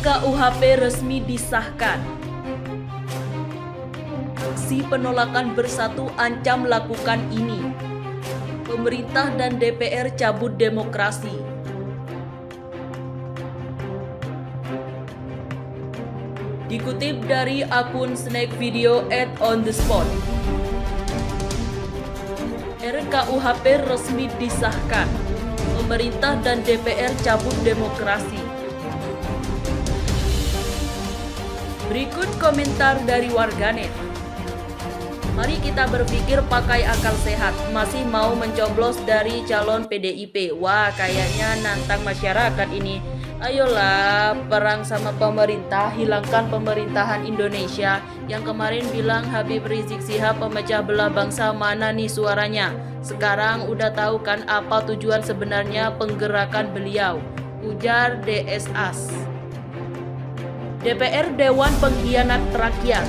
RKUHP resmi disahkan. Aksi penolakan bersatu ancam lakukan ini. Pemerintah dan DPR cabut demokrasi. Dikutip dari akun Snack Video @onthespot. RKUHP resmi disahkan. Pemerintah dan DPR cabut demokrasi. Berikut komentar dari warganet. Mari kita berpikir pakai akal sehat. Masih mau mencoblos dari calon PDIP. Wah, kayaknya nantang masyarakat ini. Ayolah, perang sama pemerintah, hilangkan pemerintahan Indonesia. Yang kemarin bilang Habib Rizik Syihab pemecah belah bangsa, mana nih suaranya? Sekarang udah tahu kan apa tujuan sebenarnya penggerakan beliau, ujar DS As. DPR Dewan Pengkhianat Rakyat.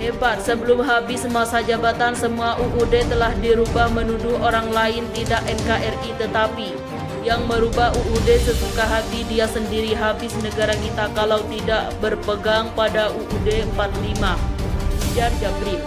Hebat, sebelum habis masa jabatan semua UUD telah dirubah menuduh orang lain tidak NKRI, tetapi yang merubah UUD sesuka hati dia sendiri. Habis negara kita kalau tidak berpegang pada UUD 45, ujar Jabril.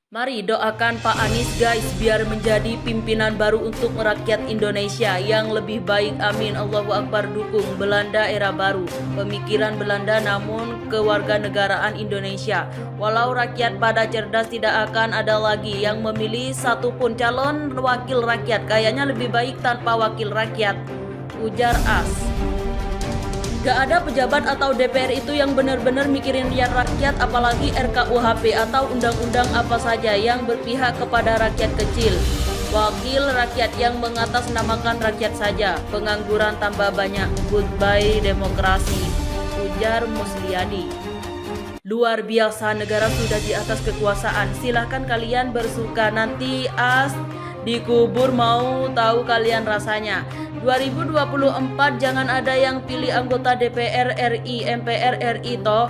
Mari doakan Pak Anies guys, biar menjadi pimpinan baru untuk rakyat Indonesia yang lebih baik, amin. Allahu Akbar. Dukung Belanda era baru, pemikiran Belanda namun kewarganegaraan Indonesia. Walau rakyat pada cerdas, tidak akan ada lagi yang memilih satupun calon wakil rakyat. Kayaknya lebih baik tanpa wakil rakyat, ujar As. Gak ada pejabat atau DPR itu yang benar-benar mikirin rakyat, apalagi RKUHP atau undang-undang apa saja yang berpihak kepada rakyat kecil. Wakil rakyat yang mengatasnamakan rakyat saja. Pengangguran tambah banyak. Goodbye demokrasi, ujar Musliadi. Luar biasa, negara sudah di atas kekuasaan. Silahkan kalian bersuka, nanti As dikubur mau tahu kalian rasanya. 2024 jangan ada yang pilih anggota DPR RI, MPR RI toh.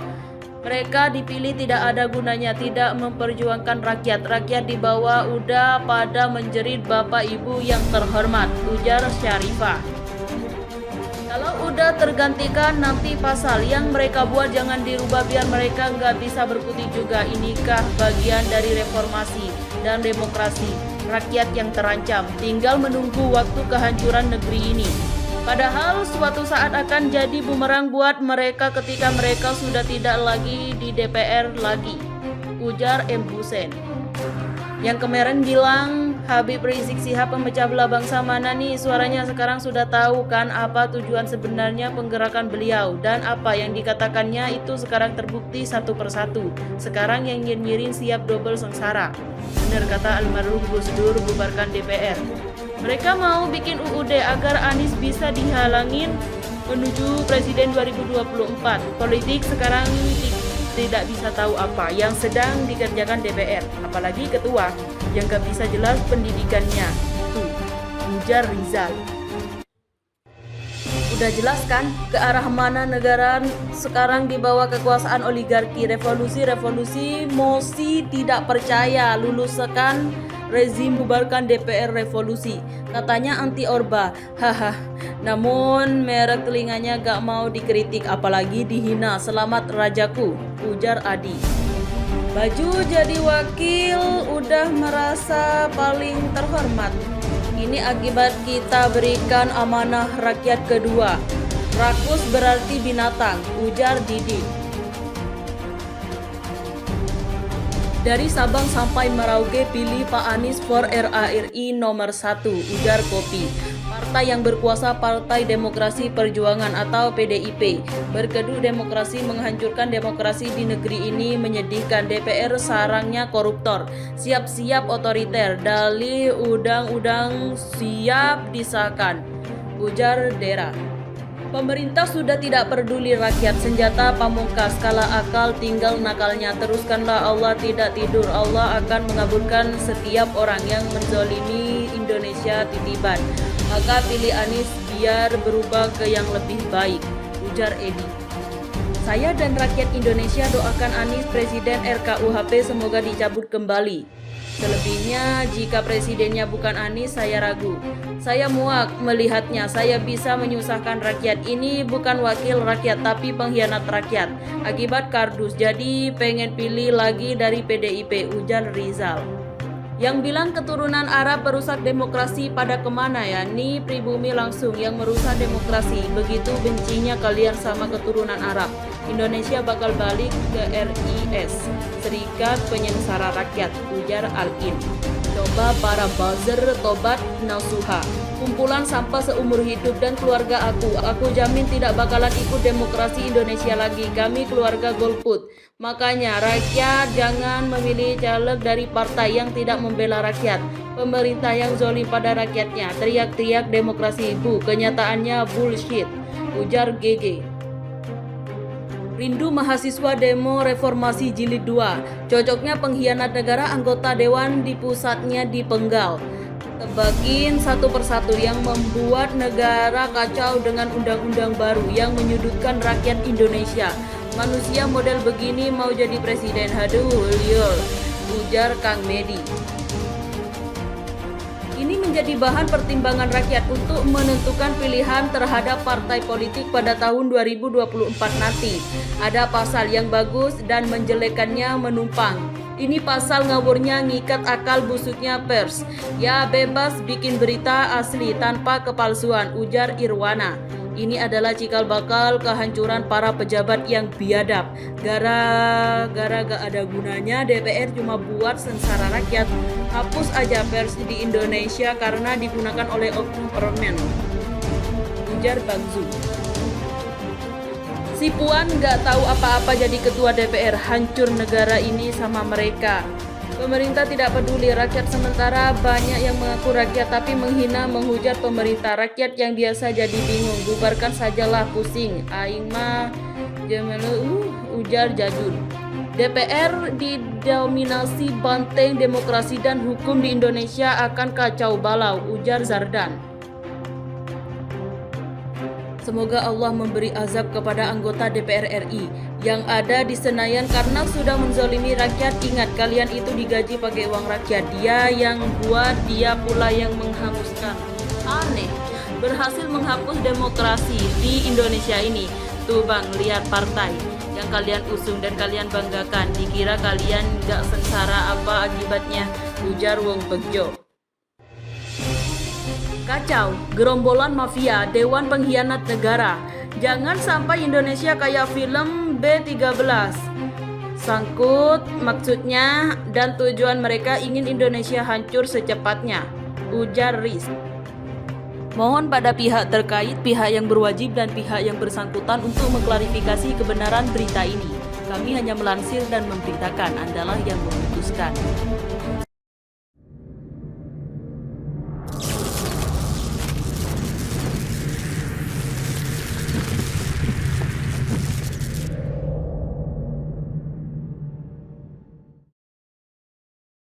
Mereka dipilih tidak ada gunanya, tidak memperjuangkan rakyat. Rakyat di bawah udah pada menjerit Bapak Ibu yang terhormat, ujar Syarifah. Kalau udah tergantikan nanti pasal yang mereka buat jangan dirubah biar mereka nggak bisa berkutik juga. Inikah bagian dari reformasi dan demokrasi? Rakyat yang terancam tinggal menunggu waktu kehancuran negeri ini. Padahal suatu saat akan jadi bumerang buat mereka ketika mereka sudah tidak lagi di DPR lagi, ujar M. Hussein. Yang kemarin bilang Habib Rizik Syihab pemecah belah bangsa, mana nih suaranya? Sekarang sudah tahu kan apa tujuan sebenarnya penggerakan beliau dan apa yang dikatakannya itu sekarang terbukti satu persatu. Sekarang yang nyinyirin siap double sengsara. Benar kata almarhum Gus Dur, bubarkan DPR. Mereka mau bikin UUD agar Anies bisa dihalangin menuju Presiden 2024. Politik sekarang tidak bisa tahu apa yang sedang dikerjakan DPR, apalagi ketua yang gak bisa jelas pendidikannya. Tuh, ujar Rizal. Udah jelas kan ke arah mana negara sekarang di bawah kekuasaan oligarki. Revolusi, mosi tidak percaya, luluskan rezim, bubarkan DPR, revolusi. Katanya anti Orba, haha. Namun merek telinganya gak mau dikritik, apalagi dihina. Selamat rajaku, ujar Adi. Baju jadi wakil udah merasa paling terhormat. Ini akibat kita berikan amanah rakyat kedua. Rakus berarti binatang, ujar Didi. Dari Sabang sampai Merauke pilih Pak Anies for RARI nomor 1, ujar Kopi. Partai yang berkuasa, Partai Demokrasi Perjuangan atau PDIP. Berkedut demokrasi, menghancurkan demokrasi di negeri ini menyedihkan. DPR sarangnya koruptor, siap-siap otoriter. Dalih undang-undang siap disahkan, ujar Dera. Pemerintah sudah tidak peduli rakyat, senjata pamungkas, kala akal tinggal nakalnya. Teruskanlah, Allah tidak tidur, Allah akan mengabulkan setiap orang yang menzolimi Indonesia titipan. Maka pilih Anies biar berubah ke yang lebih baik, ujar Edi. Saya dan rakyat Indonesia doakan Anies Presiden RKUHP semoga dicabut kembali. Selebihnya jika presidennya bukan Anies saya ragu. Saya muak melihatnya. Saya bisa menyusahkan rakyat. Ini bukan wakil rakyat tapi pengkhianat rakyat. Akibat kardus, jadi pengen pilih lagi dari PDIP, ujar Rizal. Yang bilang keturunan Arab merusak demokrasi pada kemana ya? Nih pribumi langsung yang merusak demokrasi. Begitu bencinya kalian sama keturunan Arab. Indonesia bakal balik ke RIS, Serikat Penyengsara Rakyat, ujar Al-In. Coba para buzzer tobat nasuha. Kumpulan sampah seumur hidup dan keluarga aku jamin tidak bakalan ikut demokrasi Indonesia lagi. Kami keluarga golput. Makanya rakyat jangan memilih caleg dari partai yang tidak membela rakyat. Pemerintah yang zalim pada rakyatnya. Teriak-teriak demokrasi bu, kenyataannya bullshit, ujar GG. Rindu mahasiswa demo reformasi jilid 2. Cocoknya pengkhianat negara anggota dewan di pusatnya dipenggal. Tebakin satu persatu yang membuat negara kacau dengan undang-undang baru yang menyudutkan rakyat Indonesia. Manusia model begini mau jadi presiden, haduh liur, ujar Kang Medi. Ini menjadi bahan pertimbangan rakyat untuk menentukan pilihan terhadap partai politik pada tahun 2024 nanti. Ada pasal yang bagus dan menjelekannya menumpang. Ini pasal ngawurnya ngikat akal busuknya pers. Ya bebas bikin berita asli tanpa kepalsuan, ujar Irwana. Ini adalah cikal bakal kehancuran para pejabat yang biadab. Gara-gara gak ada gunanya DPR cuma buat sengsara rakyat. Hapus aja pers di Indonesia karena digunakan oleh oknum permen, ujar Bang Zul. Si Puan gak tahu apa-apa jadi ketua DPR, hancur negara ini sama mereka. Pemerintah tidak peduli rakyat, sementara banyak yang mengaku rakyat tapi menghina menghujat pemerintah. Rakyat yang biasa jadi bingung, bubarkan sajalah, pusing aing mah jemelu, ujar Jadul. DPR didominasi banteng demokrasi dan hukum di Indonesia akan kacau balau, ujar Zardan. Semoga Allah memberi azab kepada anggota DPR RI yang ada di Senayan karena sudah menzolimi rakyat. Ingat, kalian itu digaji pakai uang rakyat. Dia yang buat, dia pula yang menghanguskan. Aneh, berhasil menghapus demokrasi di Indonesia ini. Tuh bang, lihat partai yang kalian usung dan kalian banggakan. Dikira kalian gak sengsara apa akibatnya, ujar Wong Pegjo. Kacau, gerombolan mafia, dewan pengkhianat negara. Jangan sampai Indonesia kayak film B13. Sangkut maksudnya dan tujuan mereka ingin Indonesia hancur secepatnya, ujar Riz. Mohon pada pihak terkait, pihak yang berwajib dan pihak yang bersangkutan untuk mengklarifikasi kebenaran berita ini. Kami hanya melansir dan memberitakan, Andalah yang memutuskan.